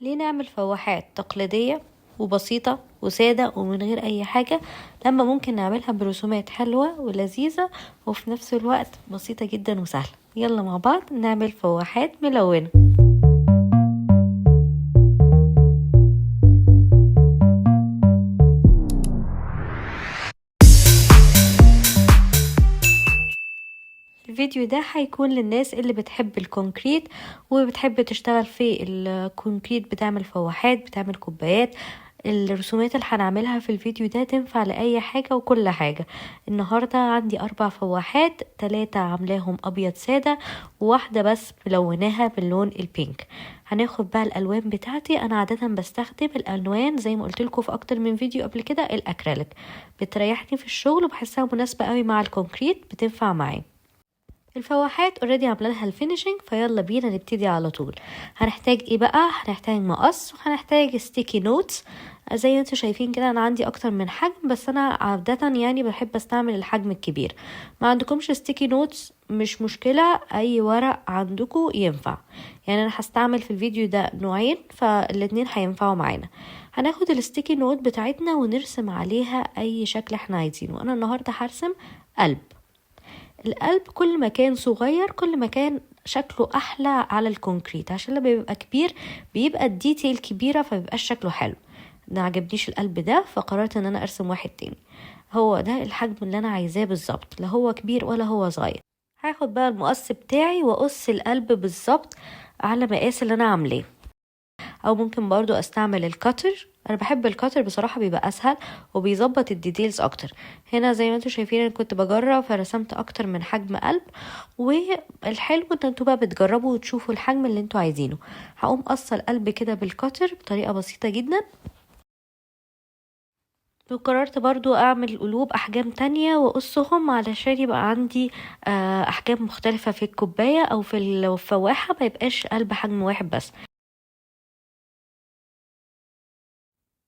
ليه نعمل فواحات تقليدية وبسيطة وسادة ومن غير أي حاجة لما ممكن نعملها برسومات حلوة ولذيذة وفي نفس الوقت بسيطة جدا وسهلة. يلا مع بعض نعمل فواحات ملونة. الفيديو ده هيكون للناس اللي بتحب الكونكريت وبتحب تشتغل في الكونكريت، بتعمل فواحات، بتعمل كوبايات. الرسومات اللي هنعملها في الفيديو ده تنفع لأي حاجة وكل حاجة. النهاردة عندي 4 فواحات، 3 عاملاهم أبيض سادة وواحدة بس ملوناها باللون البينك. هناخد بقى الألوان بتاعتي. أنا عادة بستخدم الألوان زي ما قلتلكوا في أكتر من فيديو قبل كده، الأكريليك بتريحني في الشغل وبحسها مناسبة قوي مع الكونكريت، بتنفع معايا. الفواحات اوريدي عامله لها الفينيشنج، فيلا بينا نبتدي على طول. هنحتاج ايه بقى؟ هنحتاج مقص وهنحتاج ستيكي نوتس. زي ما انتوا شايفين كده انا عندي اكتر من حجم، بس انا عادة يعني بحب استعمل الحجم الكبير. ما عندكمش ستيكي نوتس مش مشكلة، اي ورق عندكم ينفع. يعني انا هستعمل في الفيديو ده نوعين، فالاتنين هينفعوا معانا. هناخد الستيكي نوت بتاعتنا ونرسم عليها اي شكل احنا عايزينه. انا النهاردة هرسم قلب. القلب كل ما كان صغير كل ما كان شكله احلى على الكونكريت، عشان لما بيبقى كبير بيبقى الديتيل كبيرة فبيبقاش شكله حلو. ما عجبنيش القلب ده فقررت ان انا ارسم واحد تاني. هو ده الحجم اللي انا عايزاه بالظبط، لا هو كبير ولا هو صغير. هاخد بقى المقص بتاعي واقص القلب بالظبط على مقاس اللي انا عاملاه، او ممكن برضو استعمل الكاتر. انا بحب الكاتر بصراحة، بيبقى اسهل وبيظبط الديتيلز اكتر. هنا زي ما انتوا شايفين انا كنت بجرب فرسمت اكتر من حجم قلب، والحلو ان انتوا بقى بتجربوا وتشوفوا الحجم اللي انتوا عايزينه. هقوم قصة القلب كده بالكاتر بطريقة بسيطة جدا. وقررت برضو اعمل قلوب احجام تانية واقصهم علشان يبقى عندي احجام مختلفة في الكوباية او في الفواحة، ما يبقاش قلب حجم واحد بس.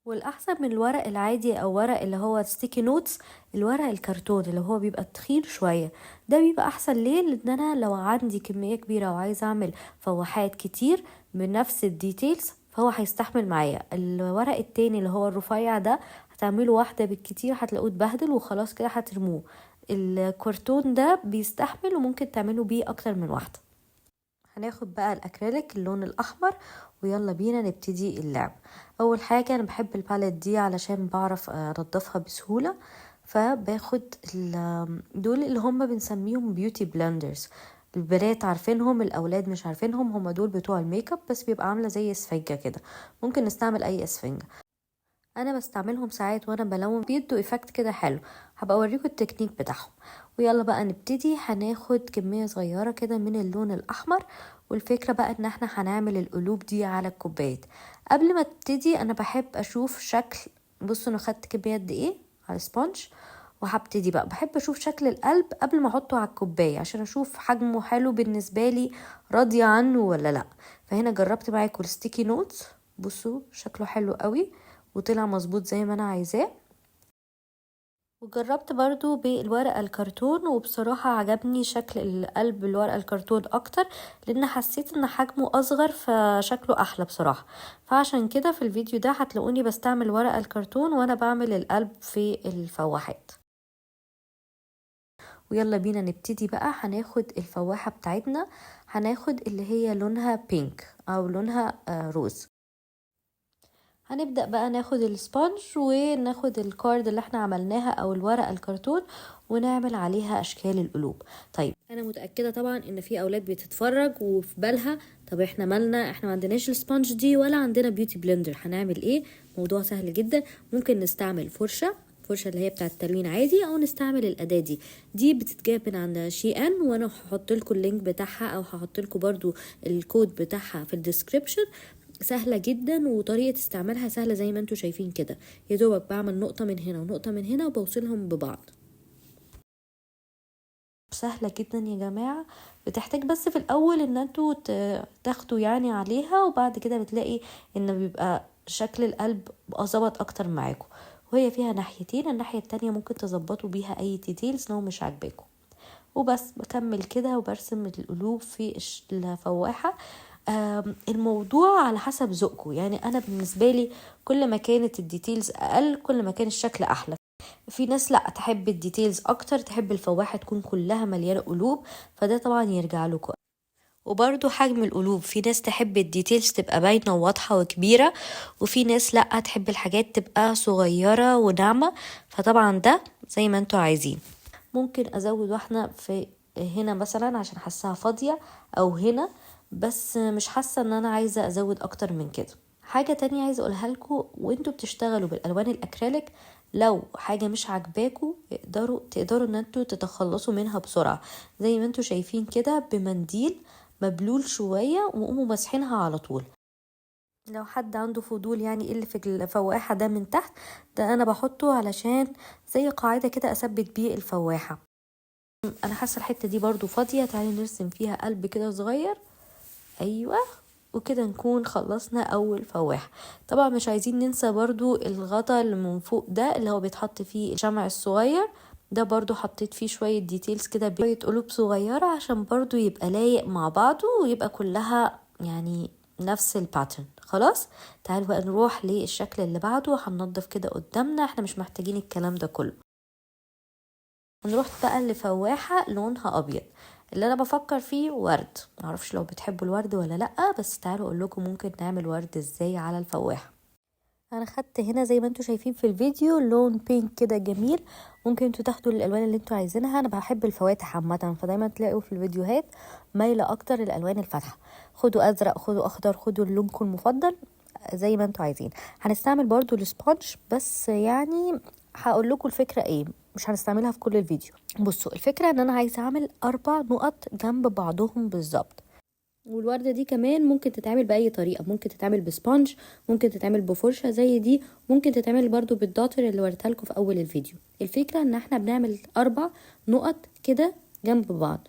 والاحسن من الورق العادي او ورق اللي هو ستيكي نوتس، الورق الكرتون اللي هو بيبقى تخين شوية ده بيبقى احسن. ليه؟ لان انا لو عندي كمية كبيرة وعايزة اعمل فواحات كتير بنفس الديتيلز فهو هيستحمل معايا. الورق التاني اللي هو الرفيع ده هتعمله واحدة بالكتير هتلاقوه اتبهدل وخلاص كده هترموه. الكرتون ده بيستحمل وممكن تعملوا بيه اكتر من واحدة. هناخد بقى الاكريليك اللون الاحمر ويلا بينا نبتدي اللعب. اول حاجة انا بحب الباليت دي علشان بعرف انضفها بسهولة، فباخد دول اللي هم بنسميهم بيوتي بلندرز. البنات عارفينهم، الاولاد مش عارفينهم. هم دول بتوع الميك اب، بس بيبقى عامله زي اسفنجة كده. ممكن نستعمل اي اسفنجة. انا بستعملهم ساعات وانا بلون، بيدوا ايفكت كده حلو. هبقى اوريكم التكنيك بتاعهم. ويلا بقى نبتدي. هناخد كمية صغيرة كده من اللون الاحمر، والفكرة بقى ان احنا هنعمل القلوب دي على الكوبايات. قبل ما ابتدي انا بحب اشوف شكل. بصوا انا خدت كمية قد ايه على السبونج، وهبتدي بقى بحب اشوف شكل القلب قبل ما احطه على الكوبايه عشان اشوف حجمه حلو بالنسبه لي، راضيه عنه ولا لا. فهنا جربت معاكم الستيكي نوتس، بصوا شكله حلو قوي وطلع مظبوط زي ما انا عايزاه. وجربت برضو بالورقة الكرتون، وبصراحة عجبني شكل القلب بالورقة الكرتون اكتر لان حسيت ان حجمه اصغر فشكله احلى بصراحة. فعشان كده في الفيديو ده هتلاقوني بستعمل ورقة الكرتون وانا بعمل القلب في الفواحات. ويلا بينا نبتدي بقى. هناخد الفواحة بتاعتنا، هناخد اللي هي لونها بينك او لونها روز. هنبدأ بقى ناخد السبونج وناخد الكارد اللي احنا عملناها او الورقة الكرتون ونعمل عليها اشكال القلوب. طيب انا متأكدة طبعا ان في اولاد بتتفرج وفي بالها طب احنا مالنا، احنا ما عندناش السبونج دي ولا عندنا بيوتي بلندر، هنعمل ايه؟ موضوع سهل جدا. ممكن نستعمل فرشة اللي هي بتاعه التلوين عادي، او نستعمل الاداه دي بتتجاب من عند شي ان، وانا هحط لكم اللينك بتاعها او هحط لكم برضو الكود بتاعها في الديسكريبشن. سهله جدا وطريقه استعمالها سهله زي ما انتوا شايفين كده. يا دوبك بعمل نقطه من هنا ونقطه من هنا وبوصلهم ببعض. سهله جدا يا جماعه. بتحتاج بس في الاول ان انتوا تاخدوا يعني عليها، وبعد كده بتلاقي ان بيبقى شكل القلب بقى ظبط اكتر معاكم. وهي فيها ناحيتين، الناحيه التانية ممكن تظبطوا بيها اي ديتيلز لو مش عاجباكم. وبس بكمل كده وبرسم القلوب في الفواحه. الموضوع على حسب ذوقكم. يعني انا بالنسبه لي كل ما كانت الديتيلز اقل كل ما كان الشكل احلى. في ناس لا تحب الديتيلز اكتر، تحب الفواحه تكون كلها مليانه قلوب، فده طبعا يرجع لكم. وبرضو حجم القلوب، في ناس تحب الديتيلز تبقى باينة وواضحة وكبيرة، وفي ناس لأ تحب الحاجات تبقى صغيرة وناعمة، فطبعا ده زي ما انتوا عايزين. ممكن ازود واحدة في هنا مثلا عشان حاساها فاضية، او هنا، بس مش حاسة ان انا عايزة ازود اكتر من كده. حاجة تانية عايزة اقولها لكم، وانتوا بتشتغلوا بالالوان الاكريليك لو حاجة مش عاجباكوا تقدروا ان انتوا تتخلصوا منها بسرعة، زي ما انتوا شايفين كده بمنديل مبلول شوية وقوموا مسحينها على طول. لو حد عنده فضول يعني ايه اللي في الفواحة ده من تحت، ده انا بحطه علشان زي قاعدة كده اثبت بيه الفواحة. انا حاسة الحتة دي برضو فاضية، تعالي نرسم فيها قلب كده صغير. ايوه، وكده نكون خلصنا اول فواحة. طبعا مش عايزين ننسى برضو الغطا اللي من فوق ده اللي هو بيتحط فيه الشمع الصغير ده، برضو حطيت فيه شوية ديتيلز كده، شوية قلوب صغيرة عشان برضو يبقى لايق مع بعضه ويبقى كلها يعني نفس الباترن. خلاص تعالوا بقى نروح للشكل اللي بعده. هننضف كده قدامنا، احنا مش محتاجين الكلام ده كله. هنروح بقى لفواحة لونها ابيض. اللي انا بفكر فيه ورد، معرفش لو بتحبوا الورد ولا لا، بس تعالوا اقول لكم ممكن نعمل ورد ازاي على الفواحة. انا خدت هنا زي ما انتوا شايفين في الفيديو لون بينك كده جميل، ممكن انتوا تاخدوا الالوان اللي انتوا عايزينها. انا بحب الفواتح عامه، فدايما تلاقوا في الفيديوهات مايله اكتر الالوان الفاتحه. خدوا ازرق، خدوا اخضر، خدوا لونكم المفضل زي ما انتوا عايزين. هنستعمل برضو السبونج، بس يعني هقول لكم الفكره ايه، مش هنستعملها في كل الفيديو. بصوا الفكره ان انا عايزه اعمل 4 نقط جنب بعضهم بالظبط. والوردة دي كمان ممكن تتعمل بأي طريقة، ممكن تتعمل بسبونج، ممكن تتعمل بفرشة زي دي، ممكن تتعمل برضو بالدوتر اللي وريتها لكم في أول الفيديو. الفكرة ان احنا بنعمل 4 نقط كده جنب بعض،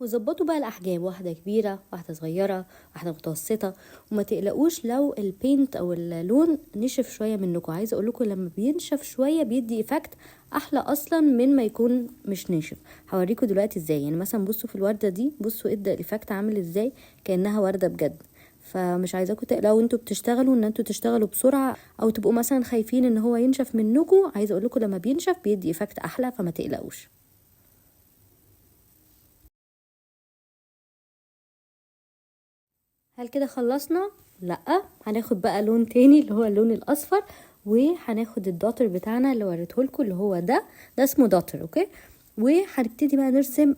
وظبطوا بقى الاحجام، واحده كبيره، واحده صغيره، واحده متوسطه. وما تقلقوش لو البينت او اللون نشف شويه منكم، عايزه اقول لكم لما بينشف شويه بيدي ايفكت احلى اصلا من ما يكون مش ناشف. هوريكم دلوقتي ازاي. يعني مثلا بصوا في الورده دي، بصوا ادى الايفكت عامل ازاي، كانها ورده بجد. فمش عايزاكم تقلقوا انتوا بتشتغلوا ان انتوا تشتغلوا بسرعه، او تبقوا مثلا خايفين ان هو ينشف منكم. عايزه اقول لكم لما بينشف بيدي ايفكت احلى، فما تقلقوش. هل كده خلصنا؟ لا، هناخد بقى لون تاني اللي هو اللون الاصفر، وهناخد الدوتر بتاعنا اللي وريته لكم اللي هو ده اسمه دوتر. اوكي، وهنبتدي بقى نرسم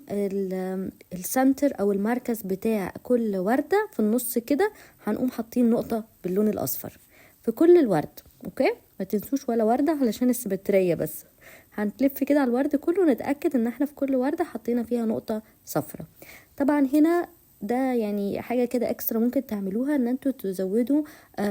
السنتر او المركز بتاع كل وردة في النص كده. هنقوم حاطين نقطة باللون الاصفر في كل الورد. اوكي، ما تنسوش ولا وردة علشان السيمترية بس. هنلف كده على الورد كله ونتأكد ان احنا في كل وردة حطينا فيها نقطة صفرة. طبعا هنا ده يعني حاجة كده اكسترا ممكن تعملوها، ان انتوا تزودوا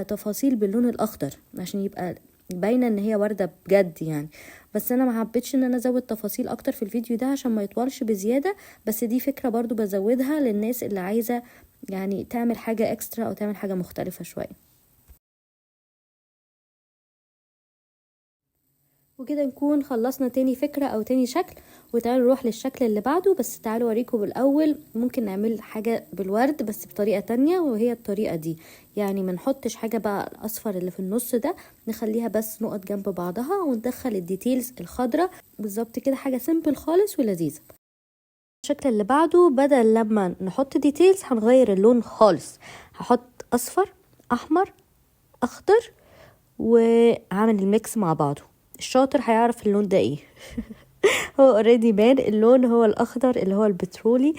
تفاصيل باللون الاخضر عشان يبقى باينه ان هي ورده بجد يعني. بس انا ما حبيتش ان انا ازود تفاصيل اكتر في الفيديو ده عشان ما يطولش بزياده، بس دي فكره برضو بزودها للناس اللي عايزه يعني تعمل حاجه اكسترا او تعمل حاجه مختلفه شويه. وكده نكون خلصنا تاني فكرة او تاني شكل، وتعالوا نروح للشكل اللي بعده. بس تعالوا اوريكم بالاول ممكن نعمل حاجة بالورد بس بطريقة تانية، وهي الطريقة دي. يعني ما نحطش حاجة بقى الاصفر اللي في النص ده، نخليها بس نقط جنب بعضها وندخل الديتيلز الخضرة بالظبط كده. حاجة سيمبل خالص ولذيذة. الشكل اللي بعده بدل لما نحط ديتيلز هنغير اللون خالص. هحط اصفر، احمر، اخضر، وعامل الميكس مع بعضه. الشاطر هيعرف اللون ده ايه. هو اوريدي بان اللون هو الاخضر اللي هو البترولي.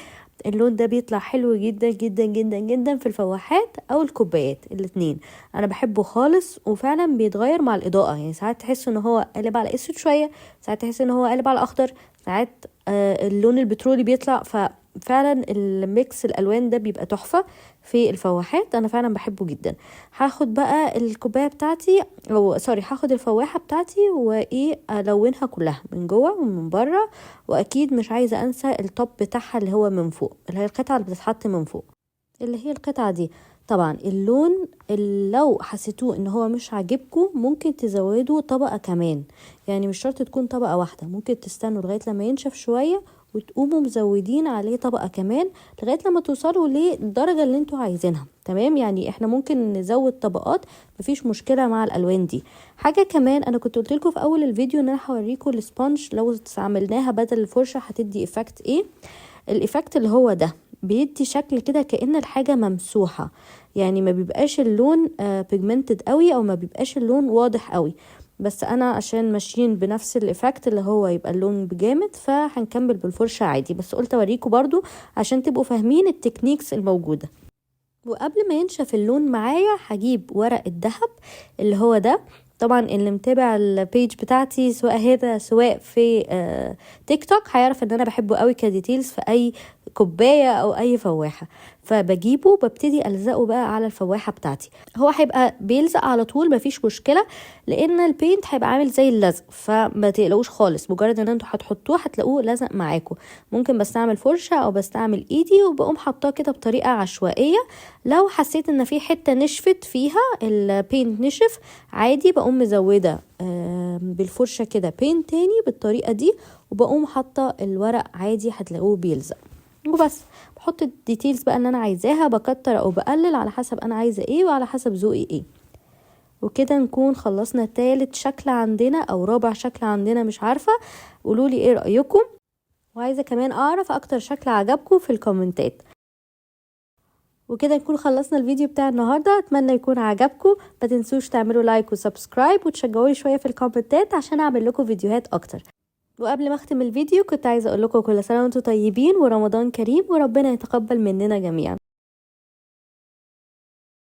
اللون ده بيطلع حلو جدا جدا جدا جدا في الفواحات او الكوبايات الاتنين. انا بحبه خالص، وفعلا بيتغير مع الاضاءة. يعني ساعات تحس ان هو قلب على اسود شوية، ساعات تحس ان هو قلب على اخضر، ساعات اللون البترولي بيطلع. فعلا الميكس الالوان ده بيبقى تحفة في الفواحات، انا فعلا بحبه جدا. هاخد بقى الكوبايه بتاعتي، او سوري هاخد الفواحه بتاعتي وايه الونها كلها من جوه ومن بره. واكيد مش عايزه انسى التوب بتاعها اللي هو من فوق، اللي هي القطعه اللي بتتحط من فوق، اللي هي القطعه دي. طبعا اللون اللي لو حسيتوه ان هو مش عاجبكم ممكن تزودوا طبقه كمان. يعني مش شرط تكون طبقه واحده، ممكن تستنوا لغايه لما ينشف شويه وتقوموا مزودين عليه طبقة كمان لغاية لما توصلوا للدرجة اللي انتوا عايزينها. تمام، يعني احنا ممكن نزود طبقات، مفيش مشكلة مع الالوان دي. حاجة كمان انا كنت قلت لكم في اول الفيديو ان انا هوريكم السبونج لو استعملناها بدل الفرشة هتدي افكت ايه. الافكت اللي هو ده بيدي شكل كده كأن الحاجة ممسوحة، يعني ما بيبقاش اللون بيجمنتد قوي او ما بيبقاش اللون واضح قوي. بس انا عشان ماشيين بنفس الافكت اللي هو يبقى اللون جامد فهنكمل بالفرشة عادي، بس قلت اوريكم برضو عشان تبقوا فاهمين التكنيكس الموجودة. وقبل ما ينشف اللون معايا هجيب ورق الذهب اللي هو ده. طبعا اللي متابع البيج بتاعتي سواء في تيك توك هيعرف ان انا بحبه قوي كديتيلز في اي كوبايه او اي فواحه. فبجيبه ببتدي الزقه بقى على الفواحه بتاعتي. هو هيبقى بيلزق على طول مفيش مشكله، لان البينت هيبقى عامل زي اللزق، فما تقلقوش خالص، مجرد ان انتوا هتحطوه هتلاقوه لزق معاكم. ممكن بستعمل فرشه او بستعمل ايدي وبقوم حطاه كده بطريقه عشوائيه. لو حسيت ان في حته نشفت فيها البينت نشف عادي بقوم مزوده بالفرشه كده بينت تاني بالطريقه دي، وبقوم حاطه الورق عادي هتلاقوه بيلزق. وبس بحط الديتيلز بقى اللي انا عايزاها، بكتر او بقلل على حسب انا عايزه ايه وعلى حسب ذوقي ايه. وكده نكون خلصنا تالت شكل عندنا او رابع شكل عندنا، مش عارفه، قولولي ايه رايكم، وعايزه كمان اعرف اكتر شكل عجبكم في الكومنتات. وكده نكون خلصنا الفيديو بتاع النهارده، اتمنى يكون عجبكم. ما تنسوش تعملوا لايك وسبسكرايب وتشجعوني شويه في الكومنتات عشان اعمل لكم فيديوهات اكتر. وقبل ما اختم الفيديو كنت عايزه اقول لكم كل سنه وانتم طيبين ورمضان كريم وربنا يتقبل مننا جميعا.